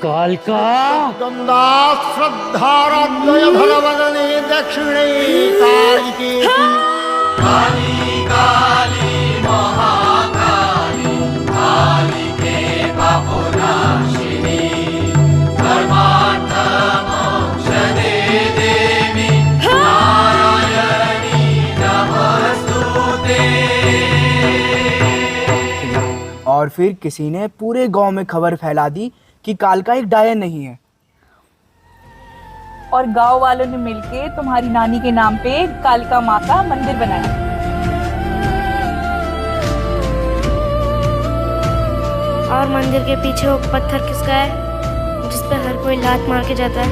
कालका गंगा श्रद्धाराध्य भरवदने दक्षिणे कालिके काली काली महाकाली कालिके पापनाशिनी धर्मार्थ मोक्षदे देवी नारायणी नमस्तुते। और फिर किसी ने पूरे गांव में खबर फैला दी कि कालका एक डायन नहीं है। और गांव वालों ने मिलके तुम्हारी नानी के नाम पे कालका माँ का मंदिर बनाया। और मंदिर के पीछे वो पत्थर किसका है जिस पे हर कोई लात मार के जाता है?